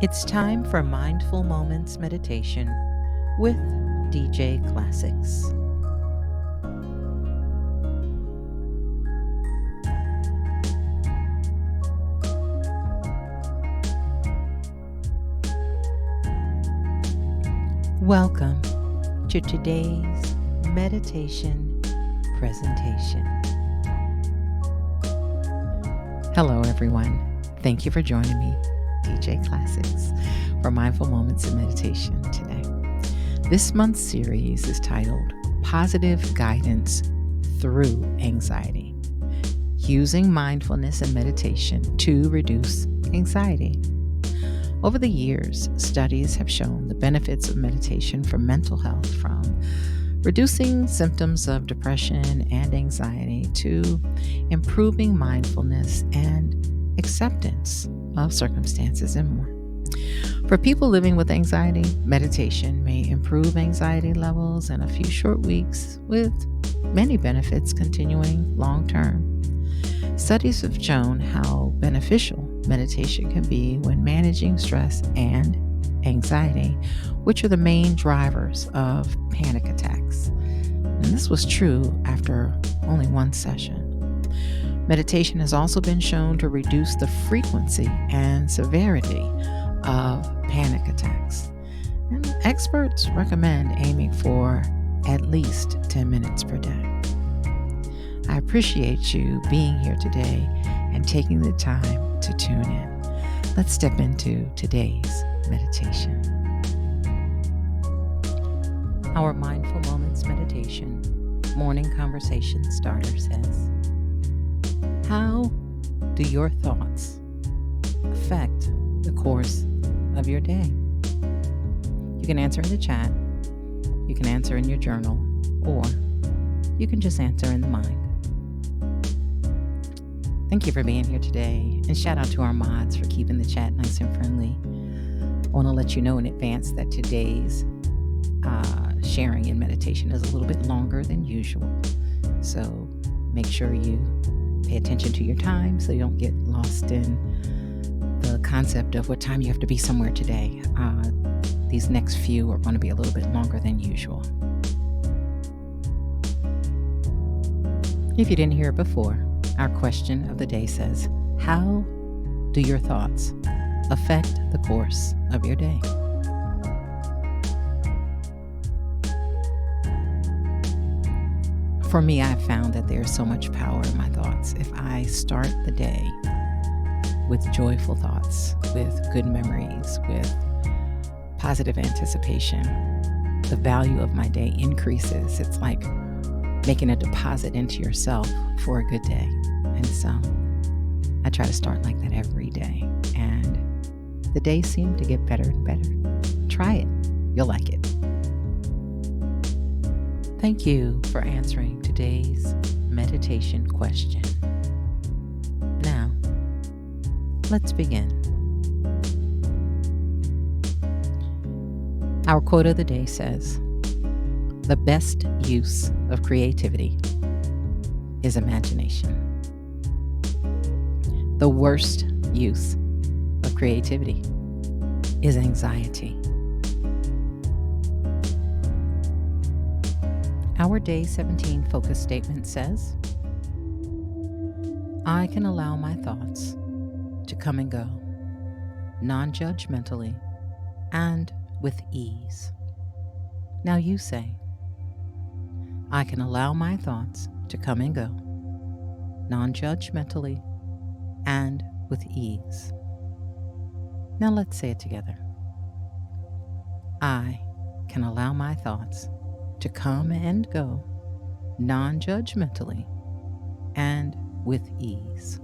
It's time for Mindful Moments Meditation with DJ Classics. Welcome to today's meditation presentation. Hello, everyone. Thank you for joining me, DJ Classics, for Mindful Moments of Meditation today. This month's series is titled Positive Guidance Through Anxiety, Using Mindfulness and Meditation to Reduce Anxiety. Over the years, studies have shown the benefits of meditation for mental health, from reducing symptoms of depression and anxiety to improving mindfulness and acceptance of circumstances and more. For people living with anxiety, meditation may improve anxiety levels in a few short weeks, with many benefits continuing long term. Studies have shown how beneficial meditation can be when managing stress and anxiety, which are the main drivers of panic attacks. And this was true after only one session. Meditation has also been shown to reduce the frequency and severity of panic attacks. And experts recommend aiming for at least 10 minutes per day. I appreciate you being here today and taking the time to tune in. Let's step into today's meditation. Our Mindful Moments Meditation morning conversation starter says, how do your thoughts affect the course of your day? You can answer in the chat, you can answer in your journal, or you can just answer in the mind. Thank you for being here today, and shout out to our mods for keeping the chat nice and friendly. I want to let you know in advance that today's sharing in meditation is a little bit longer than usual. So make sure you pay attention to your time so you don't get lost in the concept of what time you have to be somewhere today. These next few are going to be a little bit longer than usual. If you didn't hear it before, our question of the day says, how do your thoughts affect the course of your day? For me, I've found that there's so much power in my thoughts. If I start the day with joyful thoughts, with good memories, with positive anticipation, the value of my day increases. It's like making a deposit into yourself for a good day. And so I try to start like that every day. And the days seem to get better and better. Try it. You'll like it. Thank you for answering today's meditation question. Now, let's begin. Our quote of the day says, the best use of creativity is imagination. The worst use of creativity is anxiety. Our Day 17 focus statement says, I can allow my thoughts to come and go, non-judgmentally and with ease. Now you say, I can allow my thoughts to come and go, non-judgmentally and with ease. Now let's say it together. I can allow my thoughts to come and go, non-judgmentally and with ease.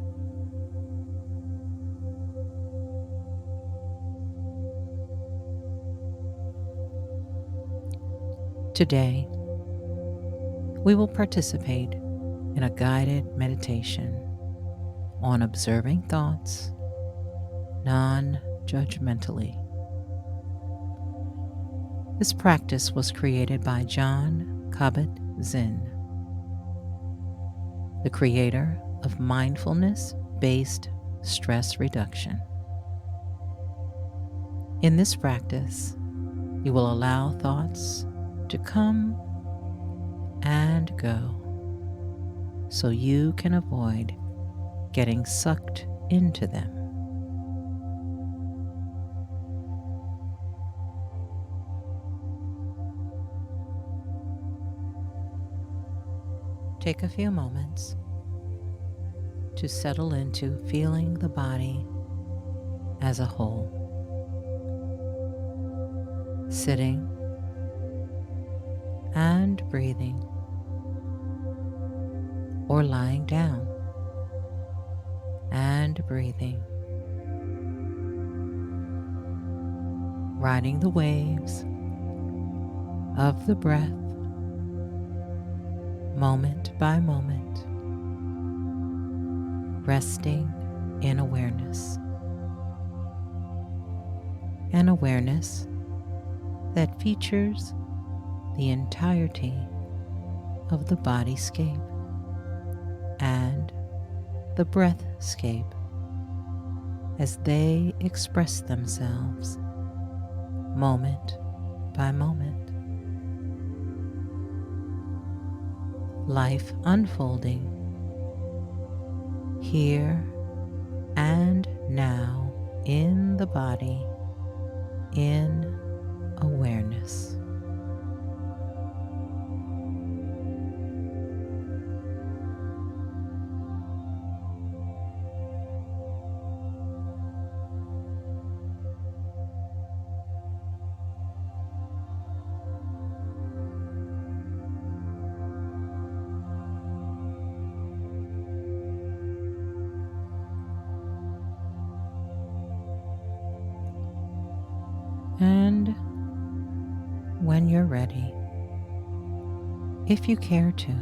Today, we will participate in a guided meditation on observing thoughts non-judgmentally. This practice was created by Jon Kabat-Zinn, the creator of mindfulness-based stress reduction. In this practice, you will allow thoughts to come and go so you can avoid getting sucked into them. Take a few moments to settle into feeling the body as a whole. Sitting and breathing, or lying down and breathing, riding the waves of the breath moment by moment, resting in awareness. An awareness that features the entirety of the bodyscape and the breathscape as they express themselves moment by moment. Life unfolding here and now in the body in awareness. And when you're ready, if you care to,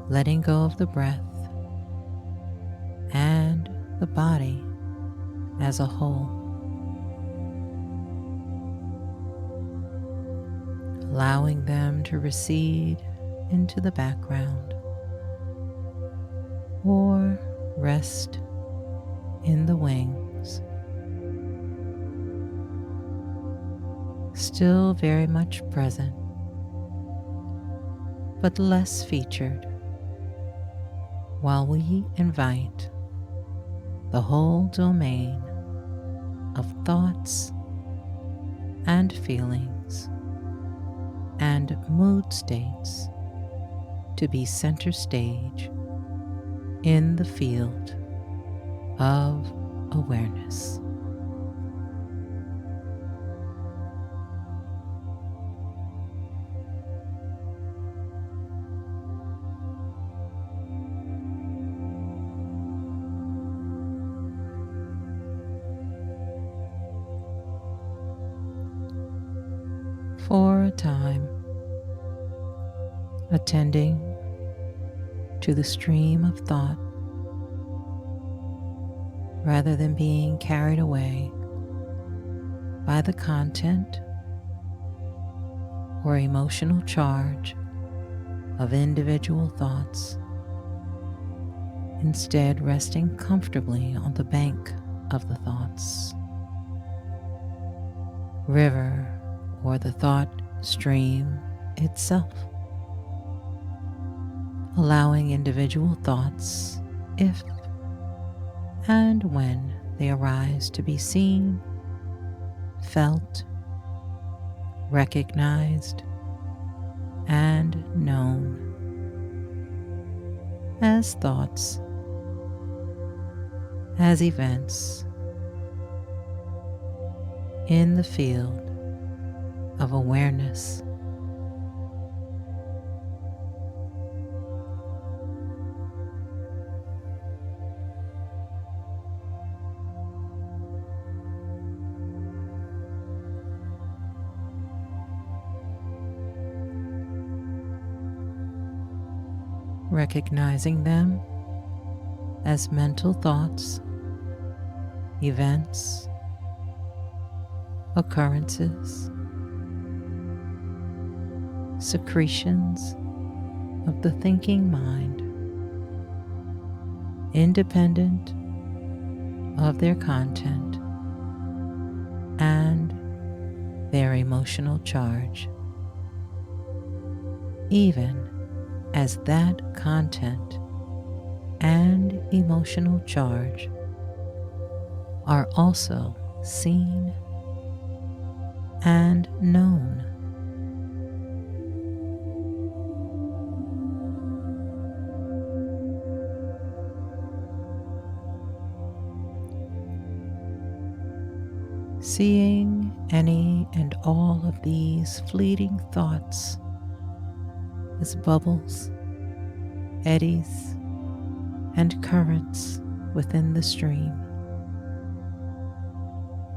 letting go of the breath and the body as a whole, allowing them to recede into the background or rest in the wings. Still very much present, but less featured, while we invite the whole domain of thoughts and feelings and mood states to be center stage in the field of awareness. For a time, attending to the stream of thought rather than being carried away by the content or emotional charge of individual thoughts, instead resting comfortably on the bank of the thoughts, river, or the thought stream itself, allowing individual thoughts, if and when they arise, to be seen, felt, recognized, and known as thoughts, as events in the field of awareness. Recognizing them as mental thoughts, events, occurrences, secretions of the thinking mind, independent of their content, their emotional charge, even as that content and emotional charge are also seen and known. Seeing any and all of these fleeting thoughts as bubbles, eddies, and currents within the stream,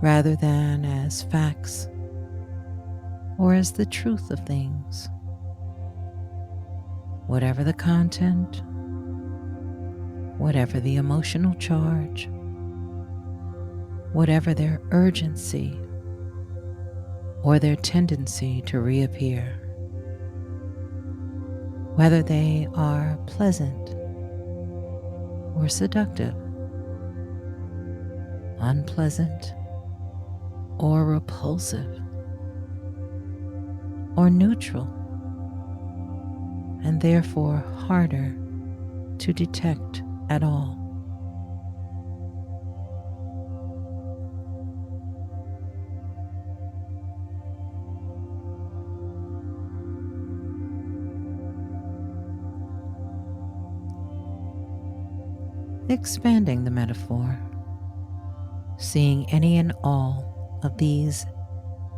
rather than as facts or as the truth of things. Whatever the content, whatever the emotional charge, whatever their urgency or their tendency to reappear, whether they are pleasant or seductive, unpleasant or repulsive, or neutral, and therefore harder to detect at all. Expanding the metaphor, seeing any and all of these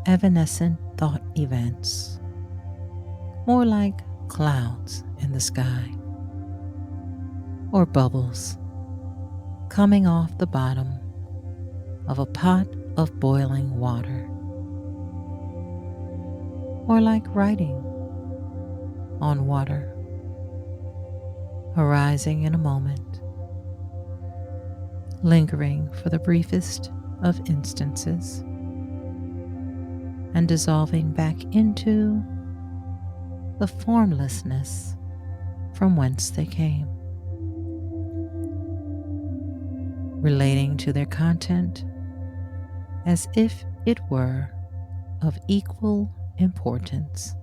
evanescent thought events, more like clouds in the sky, or bubbles coming off the bottom of a pot of boiling water, or like writing on water, arising in a moment, lingering for the briefest of instances, and dissolving back into the formlessness from whence they came, relating to their content as if it were of equal importance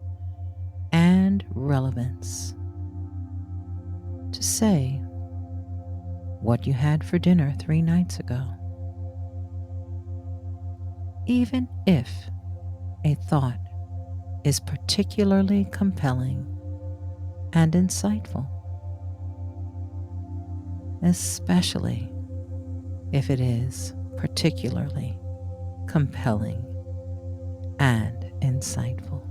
and relevance. To say what you had for dinner 3 nights ago, even if a thought is particularly compelling and insightful, especially if it is particularly compelling and insightful.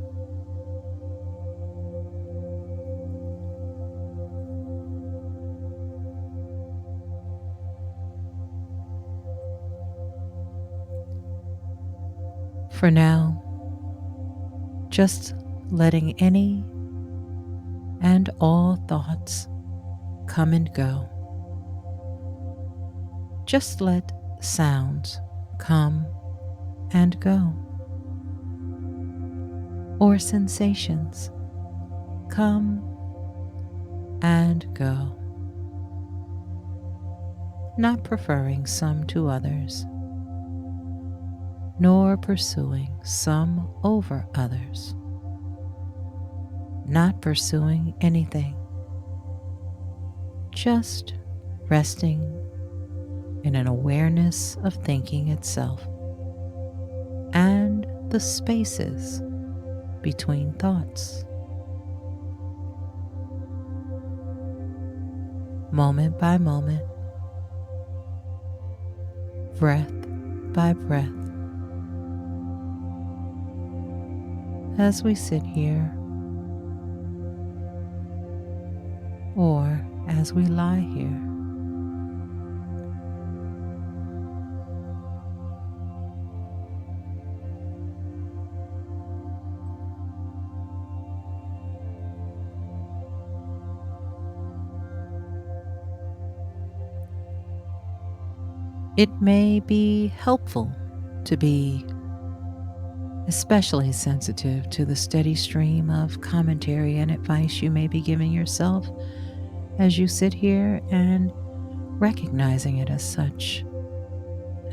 For now, just letting any and all thoughts come and go. Just let sounds come and go, or sensations come and go, not preferring some to others, nor pursuing some over others, not pursuing anything, just resting in an awareness of thinking itself and the spaces between thoughts. Moment by moment, breath by breath, as we sit here or as we lie here. It may be helpful to be especially sensitive to the steady stream of commentary and advice you may be giving yourself as you sit here, and recognizing it as such,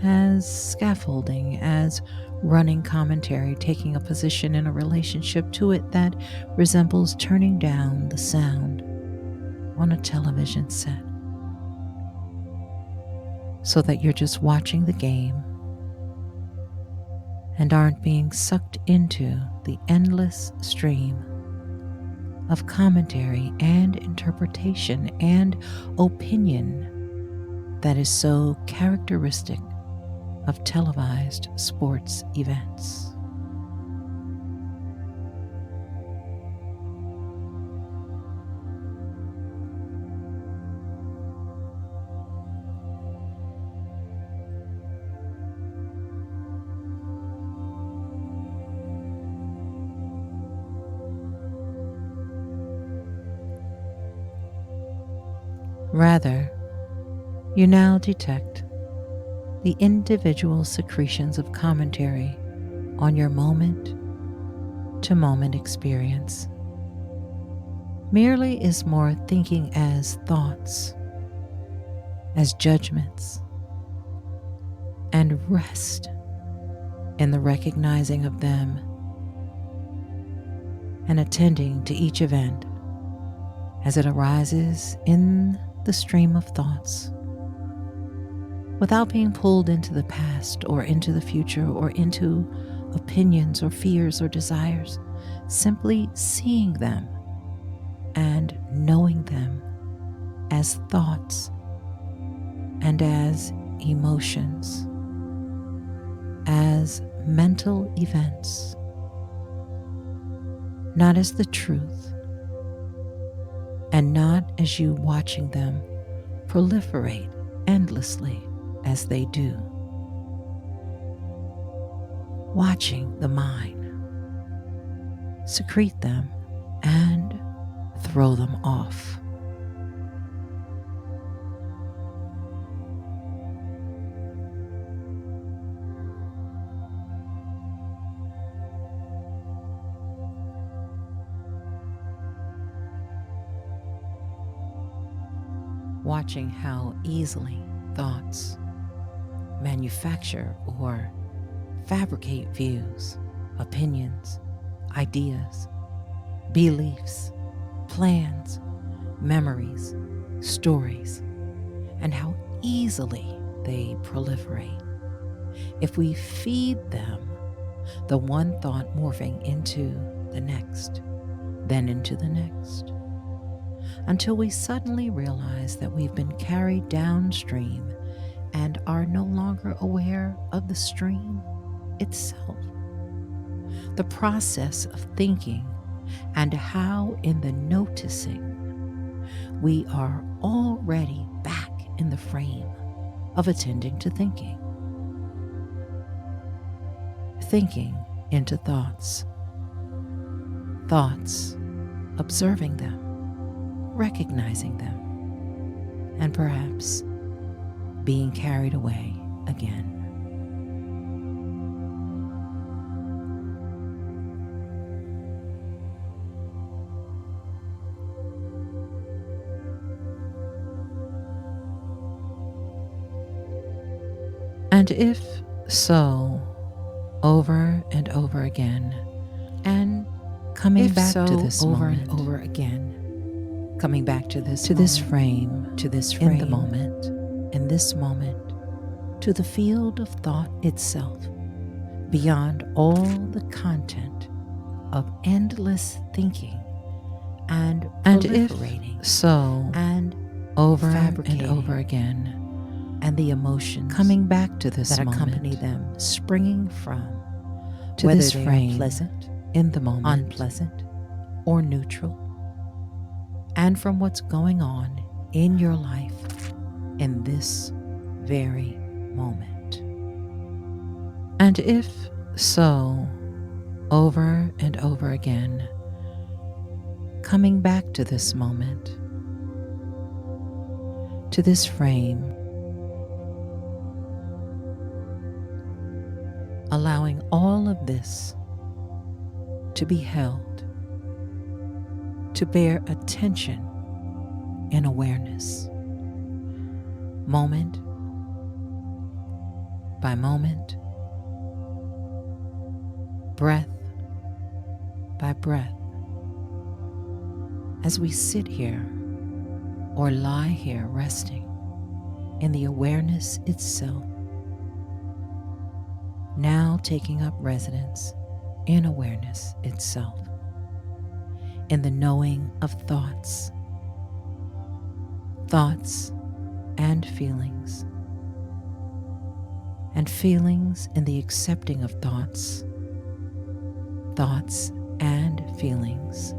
as scaffolding, as running commentary, taking a position in a relationship to it that resembles turning down the sound on a television set, so that you're just watching the game and aren't being sucked into the endless stream of commentary and interpretation and opinion that is so characteristic of televised sports events. Rather, you now detect the individual secretions of commentary on your moment-to-moment experience. Merely is more thinking as thoughts, as judgments, and rest in the recognizing of them and attending to each event as it arises in the stream of thoughts, without being pulled into the past or into the future or into opinions or fears or desires, simply seeing them and knowing them as thoughts and as emotions, as mental events, not as the truth, and not as you watching them proliferate endlessly as they do. Watching the mind secrete them and throw them off. Watching how easily thoughts manufacture or fabricate views, opinions, ideas, beliefs, plans, memories, stories, and how easily they proliferate. If we feed them, the one thought morphing into the next, then into the next, until we suddenly realize that we've been carried downstream and are no longer aware of the stream itself. The process of thinking and how in the noticing we are already back in the frame of attending to thinking. Thinking into thoughts, thoughts, observing them, recognizing them, and perhaps being carried away again. And if so, over and over again, and coming back to this moment, and over again, coming back to this frame, in the moment, in this moment, to the field of thought itself, beyond all the content of endless thinking and proliferating, if so, and over and over again, and the emotions coming back to this that moment, accompany them, springing from to whether this frame, pleasant in the moment, unpleasant or neutral, and from what's going on in your life in this very moment. And if so, over and over again, coming back to this moment, to this frame, allowing all of this to be held, to bear attention and awareness, moment by moment, breath by breath, as we sit here or lie here resting in the awareness itself, now taking up residence in awareness itself, in the knowing of thoughts and feelings in the accepting of thoughts and feelings,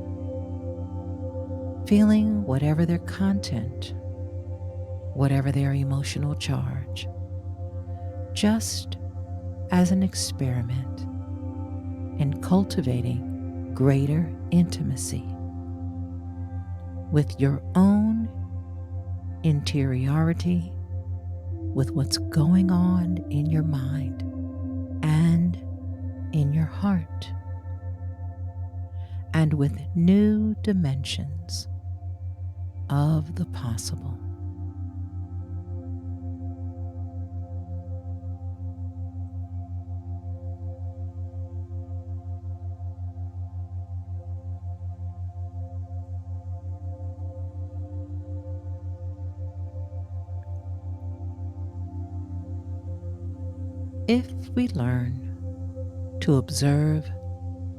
feeling whatever their content, whatever their emotional charge, just as an experiment in cultivating greater intimacy with your own interiority, with what's going on in your mind and in your heart, and with new dimensions of the possible. If we learn to observe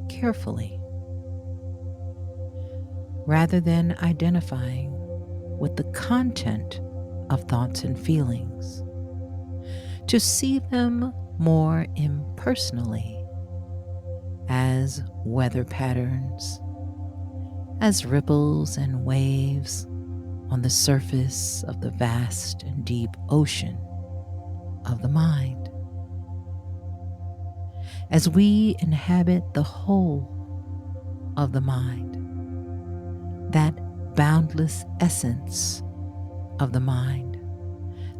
carefully, rather than identifying with the content of thoughts and feelings, to see them more impersonally as weather patterns, as ripples and waves on the surface of the vast and deep ocean of the mind, as we inhabit the whole of the mind, that boundless essence of the mind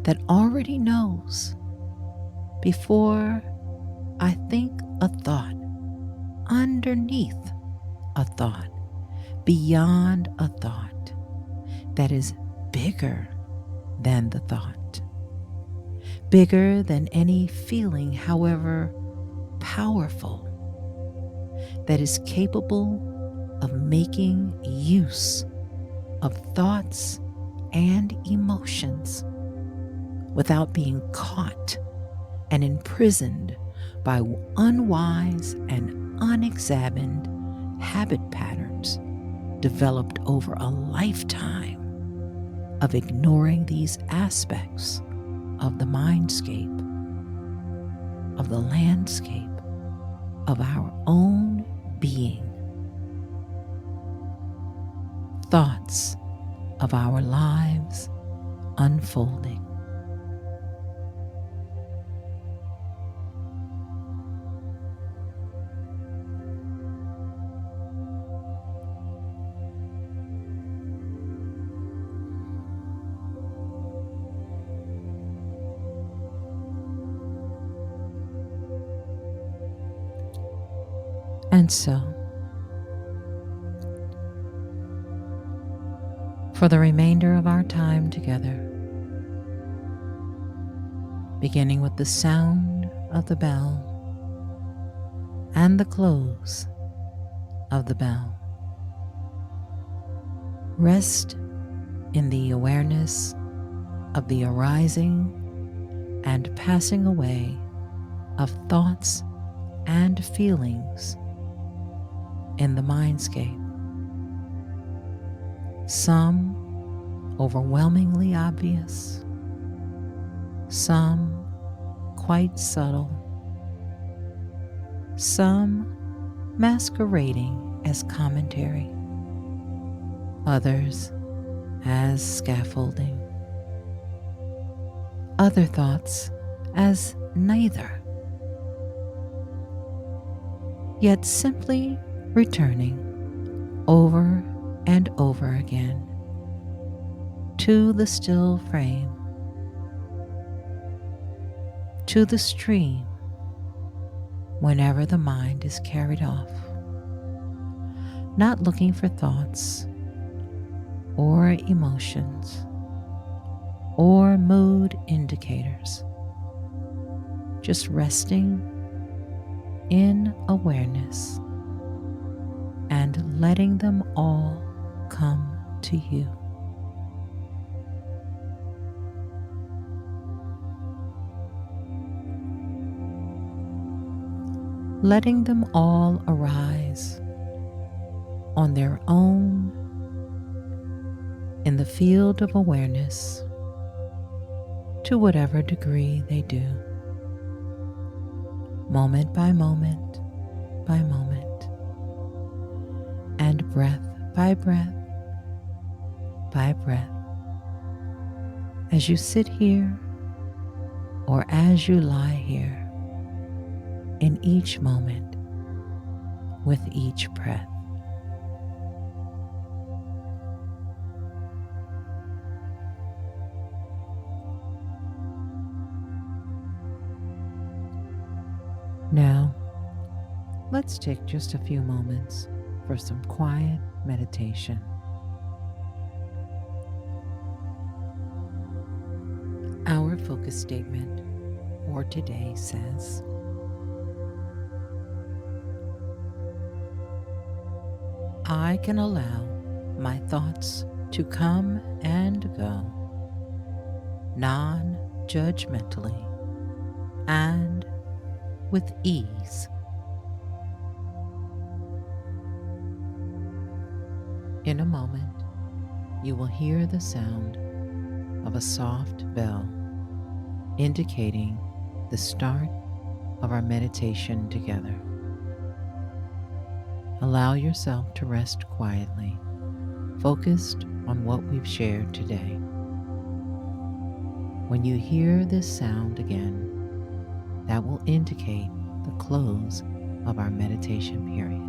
that already knows before I think a thought, underneath a thought, beyond a thought that is bigger than the thought, bigger than any feeling, however powerful, that is capable of making use of thoughts and emotions without being caught and imprisoned by unwise and unexamined habit patterns developed over a lifetime of ignoring these aspects of the mindscape, of the landscape of our own being, thoughts of our lives unfolding. And so, for the remainder of our time together, beginning with the sound of the bell and the close of the bell, rest in the awareness of the arising and passing away of thoughts and feelings in the mindscape, some overwhelmingly obvious, some quite subtle, some masquerading as commentary, others as scaffolding, other thoughts as neither, yet simply returning over and over again to the still frame, to the stream whenever the mind is carried off, not looking for thoughts or emotions or mood indicators, just resting in awareness and letting them all come to you. Letting them all arise on their own in the field of awareness to whatever degree they do, moment by moment by moment, and breath by breath by breath, as you sit here or as you lie here in each moment with each breath. Now, let's take just a few moments for some quiet meditation. Our focus statement for today says, I can allow my thoughts to come and go non-judgmentally and with ease. In a moment, you will hear the sound of a soft bell indicating the start of our meditation together. Allow yourself to rest quietly, focused on what we've shared today. When you hear this sound again, that will indicate the close of our meditation period.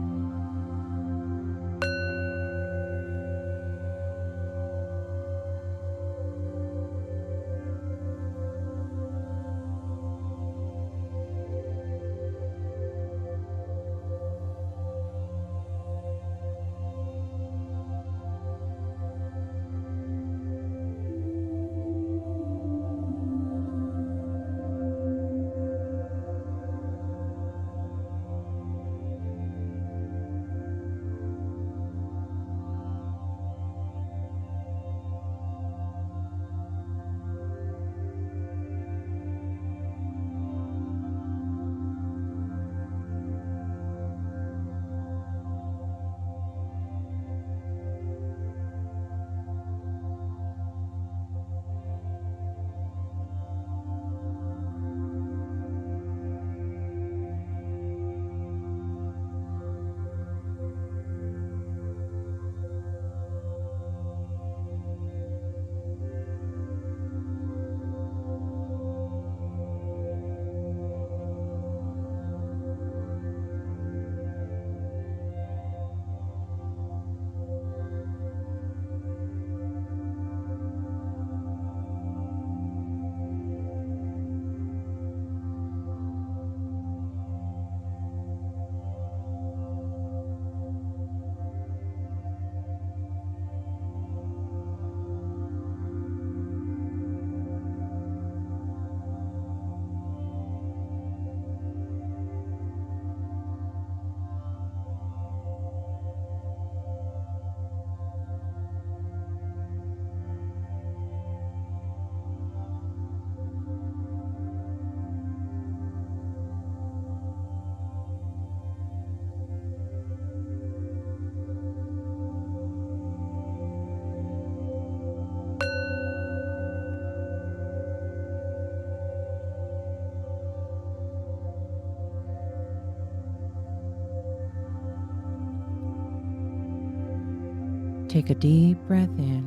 Take a deep breath in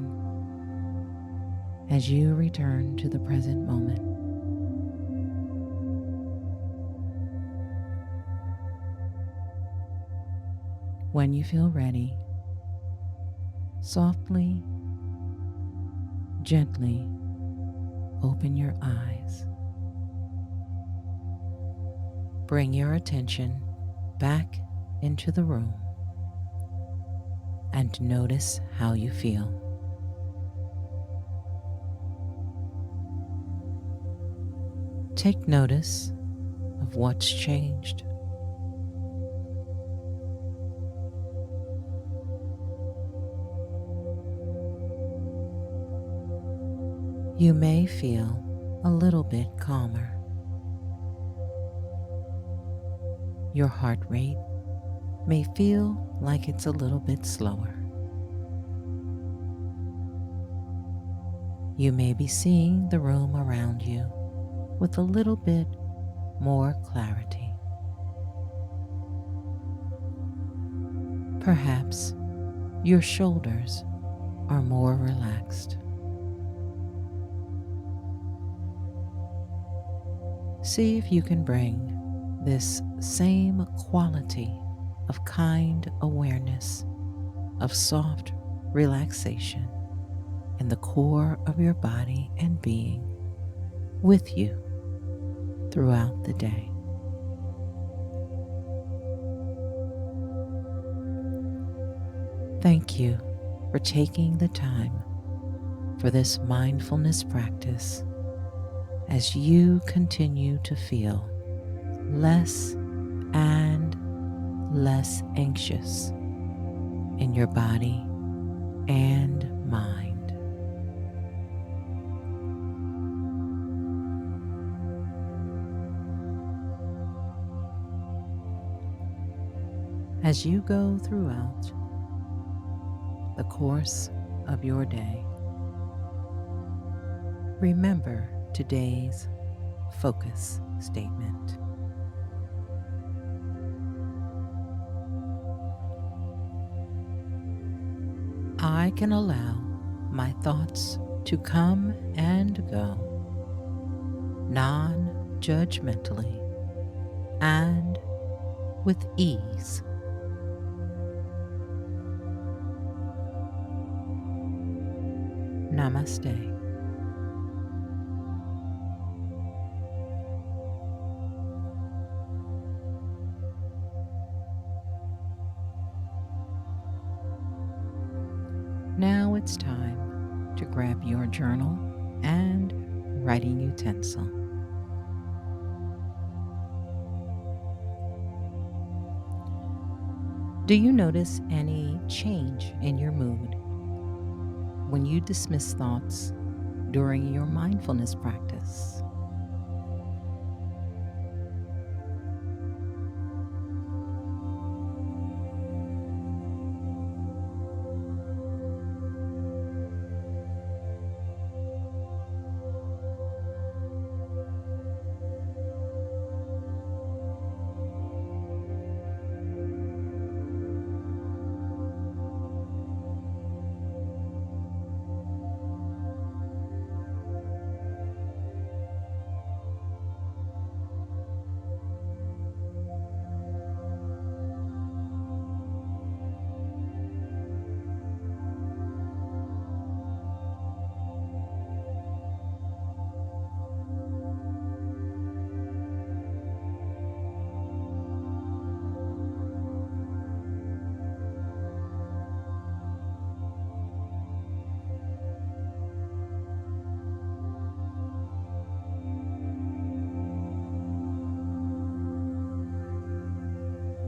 as you return to the present moment. When you feel ready, softly, gently open your eyes. Bring your attention back into the room and notice how you feel. Take notice of what's changed. You may feel a little bit calmer. Your heart rate may feel like it's a little bit slower. You may be seeing the room around you with a little bit more clarity. Perhaps your shoulders are more relaxed. See if you can bring this same quality of kind awareness, of soft relaxation in the core of your body and being with you throughout the day. Thank you for taking the time for this mindfulness practice as you continue to feel less and less anxious in your body and mind. As you go throughout the course of your day, remember today's focus statement. I can allow my thoughts to come and go non-judgmentally and with ease. Namaste. Now it's time to grab your journal and writing utensil. Do you notice any change in your mood when you dismiss thoughts during your mindfulness practice?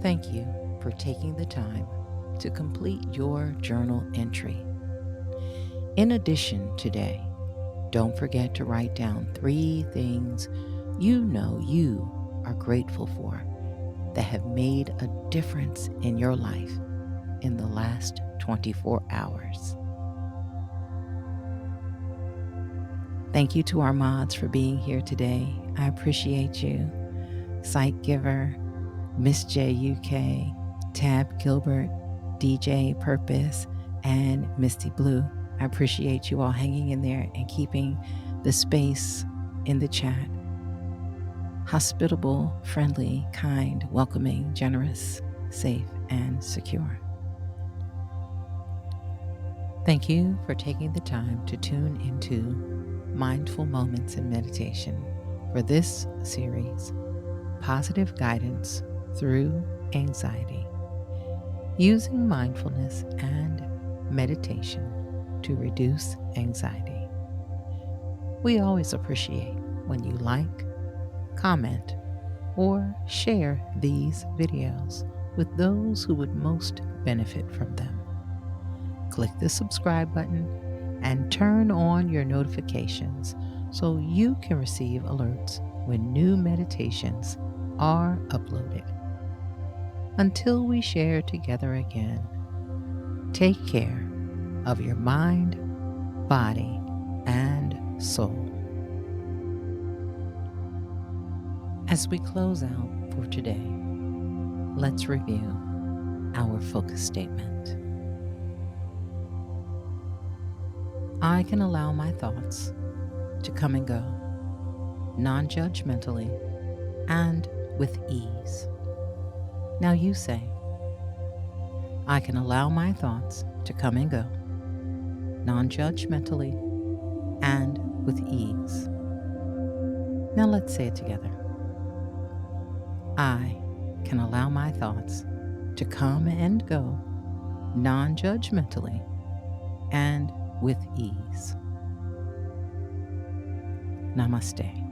Thank you for taking the time to complete your journal entry. In addition, today, don't forget to write down 3 things you know you are grateful for that have made a difference in your life in the last 24 hours. Thank you to our mods for being here today. I appreciate you. Sight Giver, Miss J UK, Tab Gilbert, DJ Purpose, and Misty Blue. I appreciate you all hanging in there and keeping the space in the chat hospitable, friendly, kind, welcoming, generous, safe, and secure. Thank you for taking the time to tune into Mindful Moments in Meditation for this series, Positive Guidance Through Anxiety, using mindfulness and meditation to reduce anxiety. We always appreciate when you like, comment, or share these videos with those who would most benefit from them. Click the subscribe button and turn on your notifications so you can receive alerts when new meditations are uploaded. Until we share together again, take care of your mind, body, and soul. As we close out for today, let's review our focus statement. I can allow my thoughts to come and go non-judgmentally and with ease. Now you say, I can allow my thoughts to come and go non-judgmentally and with ease. Now let's say it together. I can allow my thoughts to come and go non-judgmentally and with ease. Namaste.